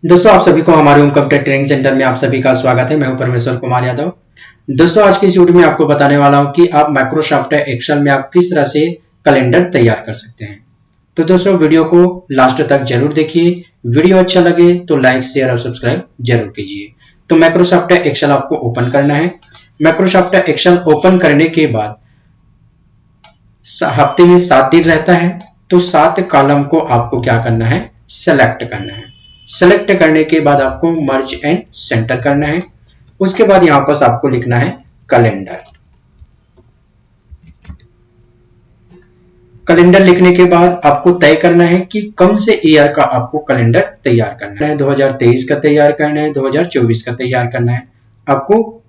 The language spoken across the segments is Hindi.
दोस्तों आप सभी को हमारे होम कंप्यूटर ट्रेनिंग सेंटर में आप सभी का स्वागत है। मैं हूं परमेश्वर कुमार यादव। दोस्तों आज की इस वीडियो में आपको बताने वाला हूं कि आप माइक्रोसॉफ्ट एक्सेल में आप किस तरह से कैलेंडर तैयार कर सकते हैं। तो दोस्तों वीडियो को लास्ट तक जरूर देखिए। वीडियो अच्छा लगे तो लाइक शेयर और सब्सक्राइब जरूर कीजिए। तो माइक्रोसॉफ्ट एक्सेल आपको ओपन करना है। माइक्रोसॉफ्ट एक्सेल ओपन करने के बाद हफ्ते में 7 दिन रहता है, तो 7 कॉलम को आपको क्या करना है, सेलेक्ट करना है। सेलेक्ट करने के बाद आपको मर्ज एंड सेंटर करना है। उसके बाद यहां पर आपको लिखना है कैलेंडर। कैलेंडर लिखने के बाद आपको तय करना है कि कौन से ईयर का आपको कैलेंडर तैयार करना है। 2023 का तैयार करना है, 2024 का तैयार करना है। आपको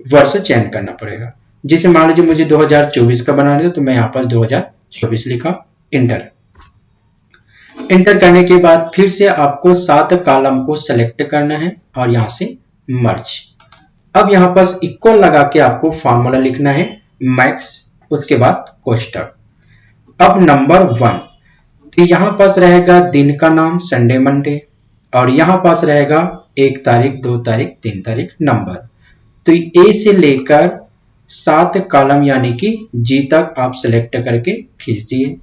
वर्ष चयन करना पड़ेगा। जिसे मान लीजिए मुझे 2024 का बनाना है, तो मैं यहां पर 2024 लिखा, इंटर। इंटर करने के बाद फिर से आपको 7 कॉलम को सेलेक्ट करना है और यहां से मर्ज। अब यहां पर इक्वल लगा के आपको फॉर्मूला लिखना है मैक्स, उसके बाद कोष्टक। अब नंबर 1, तो यहां पास रहेगा दिन का नाम संडे मंडे, और यहां पास रहेगा 1 तारीख 2 तारीख 3 तारीख नंबर। तो ए से लेकर 7 कॉलम यानी कि जी तक आप सिलेक्ट करके खींच दिए,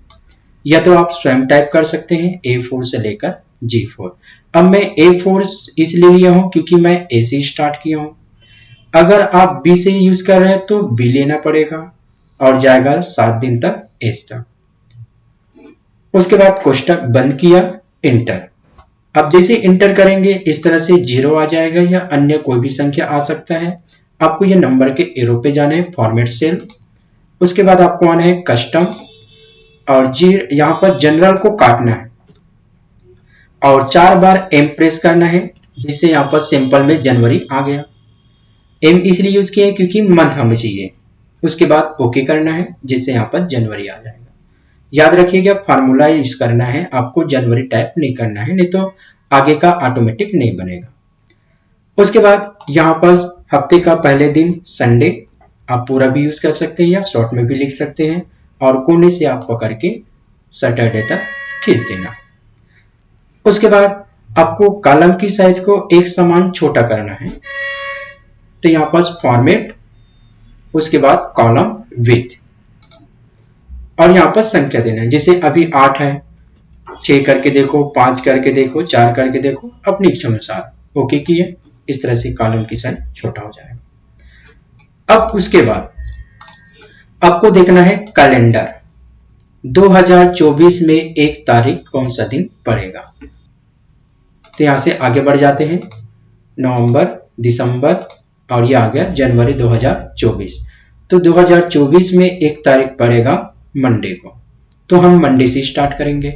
या तो आप स्वयं टाइप कर सकते हैं A4 से लेकर G4। अब मैं A4 इसलिए लिया हूं क्योंकि मैं A से स्टार्ट किया हूं। अगर आप B से यूज कर रहे हैं तो B लेना पड़ेगा और जाएगा 7 दिन तक S तक। उसके बाद कोष्टक बंद किया, इंटर। अब जैसे इंटर करेंगे इस तरह से 0 आ जाएगा या अन्य कोई भी संख्या आ सकता है। आपको ये नंबर के एरो पे जाना है, फॉर्मेट सेल। उसके बाद आपको आना है कस्टम, और जी यहां पर जनरल को काटना है और 4 बार एम प्रेस करना है, जिससे यहां पर सिंपल में जनवरी आ गया। एम इसलिए यूज किया है क्योंकि मंथ हमें चाहिए। उसके बाद ओके करना है, जिससे यहां पर जनवरी आ जाएगा। याद रखिएगा फार्मूला यूज करना है, आपको जनवरी टाइप नहीं करना है, नहीं तो आगे का ऑटोमेटिक नहीं बनेगा। उसके बाद यहां पर हफ्ते का पहले दिन संडे, आप पूरा भी यूज कर सकते हैं या शॉर्ट में भी लिख सकते हैं, और कोने से आप पकड़ के सैटरडे तक खींच देना। उसके बाद आपको कॉलम की साइज को एक समान छोटा करना है, तो यहां पर फॉर्मेट, उसके बाद कॉलम विथ, और यहां पर संख्या देना है। जैसे अभी 8 है, 6 करके देखो, 5 करके देखो, 4 करके देखो, अपनी इच्छा अनुसार ओके किए। इस तरह से कॉलम की साइज छोटा हो जाएगा। अब उसके बाद आपको देखना है कैलेंडर 2024 में 1 तारीख कौन सा दिन पड़ेगा। तो यहां से आगे बढ़ जाते हैं, नवंबर, दिसंबर, और ये आ गया जनवरी 2024। तो 2024 में 1 तारीख पड़ेगा मंडे को, तो हम मंडे से स्टार्ट करेंगे।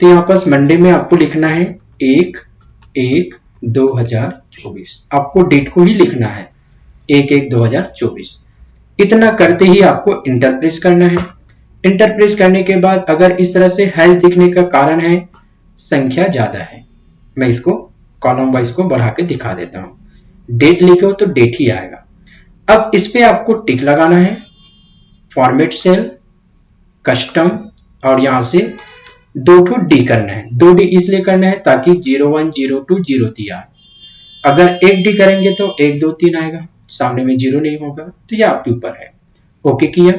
तो यहां पर मंडे में आपको लिखना है 1/1/2024। आपको डेट को ही लिखना है 1/1/2024। इतना करते ही आपको इंटर प्रेस करना है। इंटर प्रेस करने के बाद अगर इस तरह से हैश दिखने का कारण है संख्या ज्यादा है, मैं इसको कॉलम वाइज को बढ़ा के दिखा देता हूं। डेट लिखो तो डेट ही आएगा। अब इस पे आपको टिक लगाना है, फॉर्मेट सेल, कस्टम, और यहां से 2 डी करना है। 2 डी इसलिए करना है ताकि 01 02 03 आए। अगर 1 डी करेंगे तो 1 2 3 आएगा, सामने में 0 नहीं होगा। तो यह आपके ऊपर है। ओके किया,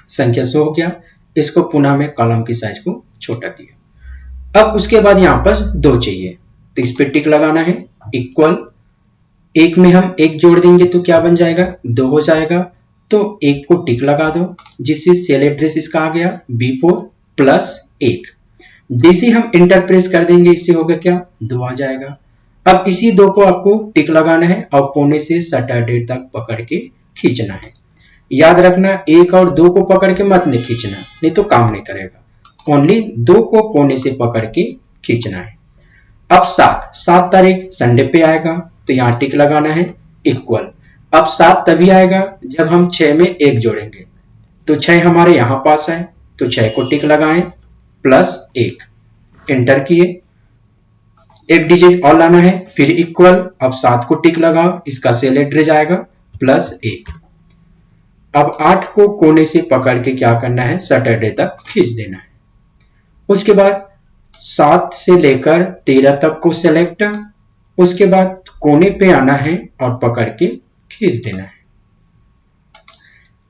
संख्या 100 हो गया। इसको पुनः में कॉलम की साइज को छोटा किया। अब उसके बाद यहां पर 2 चाहिए, तो इस पे टिक लगाना है, इक्वल। 1 में हम 1 जोड़ देंगे तो क्या बन जाएगा, 2 हो जाएगा। तो 1 को टिक लगा दो, जिससे सेल एड्रेस इसका आ गया B4 प्लस 1। जैसे हम इंटर प्रेस कर देंगे इससे होगा क्या, 2 आ जाएगा। अब इसी 2 को आपको टिक लगाना है और कोने से सैटरडे तक पकड़ के खींचना है। याद रखना 1 और 2 को पकड़ के मत नहीं खींचना, नहीं तो काम नहीं करेगा। ओनली 2 को कोने से पकड़ के खींचना है। अब 7 तारीख संडे पे आएगा, तो यहां टिक लगाना है, इक्वल। अब 7 तभी आएगा जब हम 6 में 1 जोड़ेंगे, तो 6 हमारे यहां पास है, तो 6 को टिक लगाएं, प्लस 1, एंटर किए। 1 डिजिट और लाना है, फिर इक्वल। अब 7 को टिक लगाओ, इसका सेल एड्रेस आएगा प्लस 1। अब 8 को कोने से पकड़ के क्या करना है, सैटरडे तक खींच देना है। उसके बाद 7 से लेकर 13 तक को सेलेक्ट, उसके बाद कोने पे आना है और पकड़ के खींच देना है।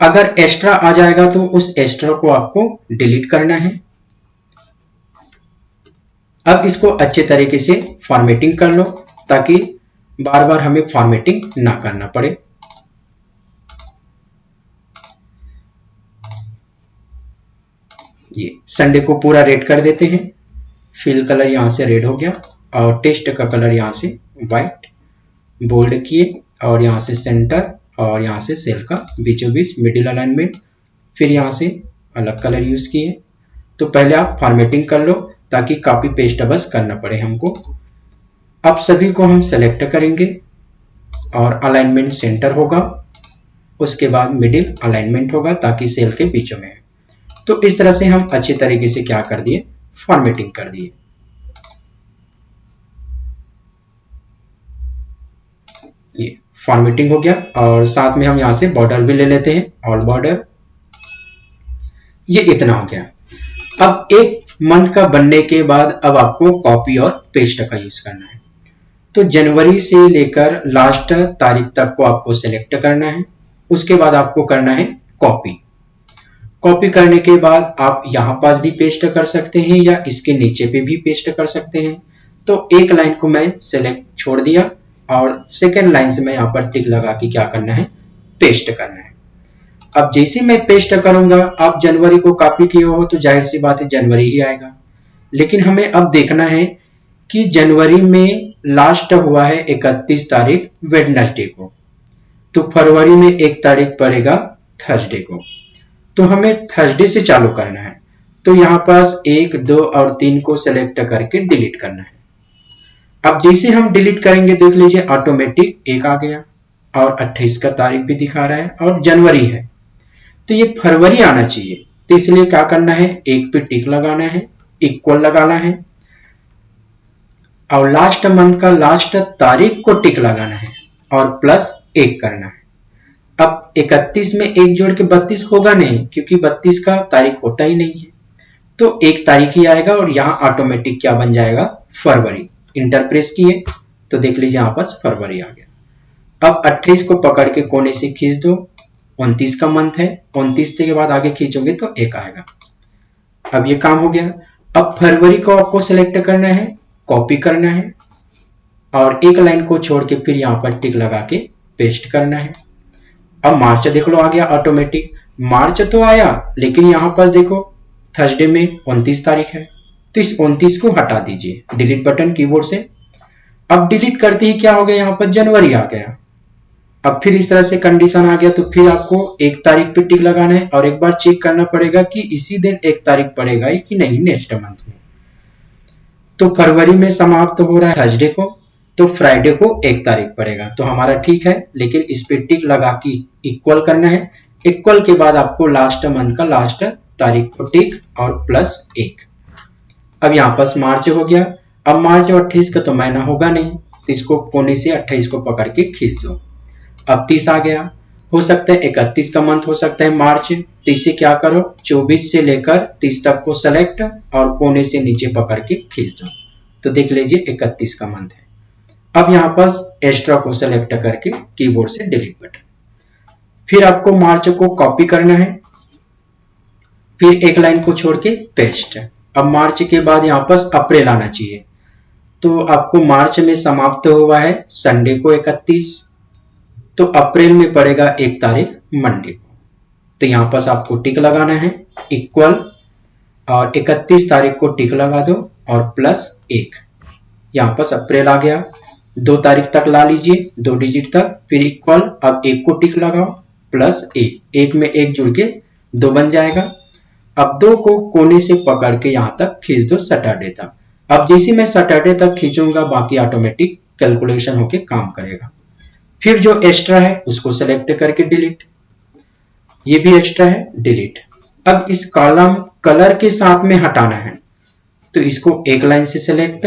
अगर एक्स्ट्रा आ जाएगा तो उस एक्स्ट्रा को आपको डिलीट करना है। अब इसको अच्छे तरीके से फॉर्मेटिंग कर लो ताकि बार बार हमें फॉर्मेटिंग ना करना पड़े। ये संडे को पूरा रेड कर देते हैं। फिल कलर यहां से रेड हो गया और टेक्स्ट का कलर यहां से व्हाइट, बोल्ड किए और यहां से सेंटर और यहां से सेल का बीचों बीच मिडिल अलाइनमेंट, फिर यहां से अलग कलर यूज किए। तो पहले आप फॉर्मेटिंग कर लो ताकि कॉपी पेस्ट बस करना पड़े हमको। अब सभी को हम सेलेक्ट करेंगे और अलाइनमेंट सेंटर होगा, उसके बाद मिडिल अलाइनमेंट होगा ताकि सेल के बीचों में है। तो इस तरह से हम अच्छे तरीके से क्या कर दिए, फॉर्मेटिंग कर दिए। ये फॉर्मेटिंग हो गया और साथ में हम यहां से बॉर्डर भी ले लेते हैं, ऑल बॉर्डर। ये इतना हो गया। अब एक मंथ का बनने के बाद अब आपको कॉपी और पेस्ट का यूज करना है। तो जनवरी से लेकर लास्ट तारीख तक को आपको सिलेक्ट करना है, उसके बाद आपको करना है कॉपी। कॉपी करने के बाद आप यहां पास भी पेस्ट कर सकते हैं या इसके नीचे पे भी पेस्ट कर सकते हैं। तो एक लाइन को मैं सेलेक्ट छोड़ दिया और सेकेंड लाइन से मैं यहां पर टिक लगा के क्या करना है, पेस्ट करना है। अब जैसे मैं पेस्ट करूंगा, आप जनवरी को कॉपी किए हो तो जाहिर सी बात है जनवरी ही आएगा, लेकिन हमें अब देखना है कि जनवरी में लास्ट हुआ है 31 तारीख वेडनेसडे को, तो फरवरी में 1 तारीख पड़ेगा थर्सडे को, तो हमें थर्सडे से चालू करना है। तो यहां पास 1, 2 और 3 को सिलेक्ट करके डिलीट करना है। अब जैसे हम डिलीट करेंगे देख लीजिए ऑटोमेटिक 1 आ गया और 28 का तारीख भी दिखा रहा है और जनवरी है, तो ये फरवरी आना चाहिए। तो इसलिए क्या करना है, 1 पे टिक लगाना है, इक्वल लगाना है और लास्ट मंथ का लास्ट तारीख को टिक लगाना है और +1 करना है। अब 31 में 1 जोड़ के 32 होगा नहीं, क्योंकि 32 का तारीख होता ही नहीं है, तो 1 तारीख ही आएगा और यहाँ ऑटोमेटिक क्या बन जाएगा, फरवरी। इंटर प्रेस किए तो देख लीजिए यहाँ पास फरवरी आ गया। अब 28 को पकड़ के कोने से खींच दो, 29 का मंथ है, 29 के बाद आगे खींचोगे तो 1 आएगा। अब ये काम हो गया। अब फरवरी को आपको सिलेक्ट करना है, कॉपी करना है और एक लाइन को छोड़ के फिर यहाँ पर टिक लगा के पेस्ट करना है। अब मार्च देख लो आ गया ऑटोमेटिक। मार्च तो आया लेकिन यहाँ पर देखो थर्सडे में 29 तारीख है, तो इस 29 को हटा दीजिए, डिलीट बटन कीबोर्ड से। अब डिलीट करते ही क्या हो गया, यहाँ पर जनवरी आ गया। अब फिर इस तरह से कंडीशन आ गया तो फिर आपको 1 तारीख पे टिक लगाना है और एक बार चेक करना पड़ेगा कि इसी दिन 1 तारीख पड़ेगा कि नहीं नेक्स्ट मंथ में। तो फरवरी में समाप्त हो रहा है थर्सडे को, तो फ्राइडे को 1 तारीख पड़ेगा, तो हमारा ठीक है। लेकिन इस पे टिक लगा के इक्वल करना है। इक्वल के बाद आपको लास्ट मंथ का लास्ट तारीख को टिक और +1। अब यहाँ पर मार्च हो गया। अब मार्च 28 का तो महीना होगा नहीं, तो इसको कोने से 28 को पकड़ के खींच दो। अब 30 आ गया, हो सकता है 31 का मंथ हो सकता है मार्च, तो इसे क्या करो 24 से लेकर 30 तक को सेलेक्ट और कोने से नीचे पकड़ के खींच दो, तो देख लीजिए 31 का मंथ है। अब यहाँ पास एक्स्ट्रा को सेलेक्ट करके कीबोर्ड से डिलीट बटन, फिर आपको मार्च को कॉपी करना है, फिर एक लाइन को छोड़ के पेस्ट। अब मार्च के बाद यहाँ पास अप्रैल आना चाहिए, तो आपको मार्च में समाप्त हुआ है संडे को 31, तो अप्रैल में पड़ेगा 1 तारीख मंडे को, तो यहाँ पास आपको टिक लगाना है इक्वल और 31 तारीख को टिक लगा दो और +1। यहाँ पास अप्रैल आ गया, 2 तारीख तक ला लीजिए 2 डिजिट तक, फिर इक्वल। अब 1 को टिक लगाओ +1, 1 में 1 जुड़ के 2 बन जाएगा। अब 2 को कोने से पकड़ के यहाँ तक खींच दो सैटरडे तक। अब जैसे मैं सैटरडे तक खींचूंगा बाकी ऑटोमेटिक कैलकुलेशन होके काम करेगा। फिर जो एक्स्ट्रा है उसको सेलेक्ट करके डिलीट, ये भी एक्स्ट्रा है डिलीट। अब इस कॉलम कलर के साथ में हटाना है, तो इसको एक लाइन से सेलेक्ट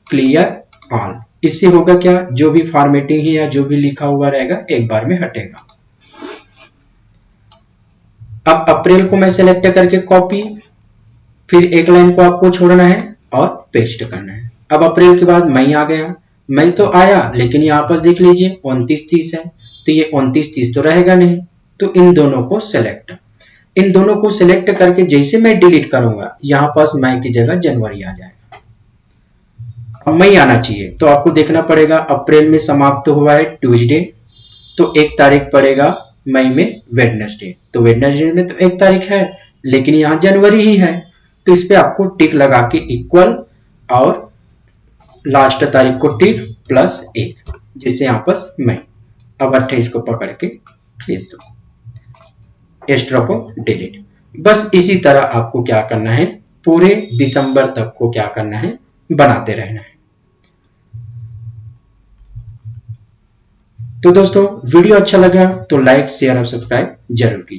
क्लियर ऑल। इससे होगा क्या, जो भी फॉर्मेटिंग है या जो भी लिखा हुआ रहेगा एक बार में हटेगा। अब अप्रैल को मैं सेलेक्ट करके कॉपी, फिर एक लाइन को आपको छोड़ना है और पेस्ट करना है। अब अप्रैल के बाद मई आ गया, मई तो आया लेकिन यहाँ पर देख लीजिए 29-30 है, तो ये 29-30 तो रहेगा नहीं, तो इन दोनों को सिलेक्ट करके जैसे मैं डिलीट करूंगा यहाँ पास मई की जगह जनवरी आ जाएगा। अब मई आना चाहिए तो आपको देखना पड़ेगा अप्रैल में समाप्त हुआ है ट्यूसडे, तो 1 तारीख पड़ेगा मई में वेडनेसडे, तो वेडनेसडे में तो 1 तारीख है लेकिन यहाँ जनवरी ही है, तो इस पे आपको टिक लगा के इक्वल और लास्ट तारीख को टिक +1, जिससे यहाँ पर मई। अब 28 को पकड़ के खींच दो, एक्स्ट्रा को डिलीट। बस इसी तरह आपको क्या करना है, पूरे दिसंबर तक को क्या करना है, बनाते रहना है। तो दोस्तों वीडियो अच्छा लगा तो लाइक शेयर और सब्सक्राइब जरूर कीजिए।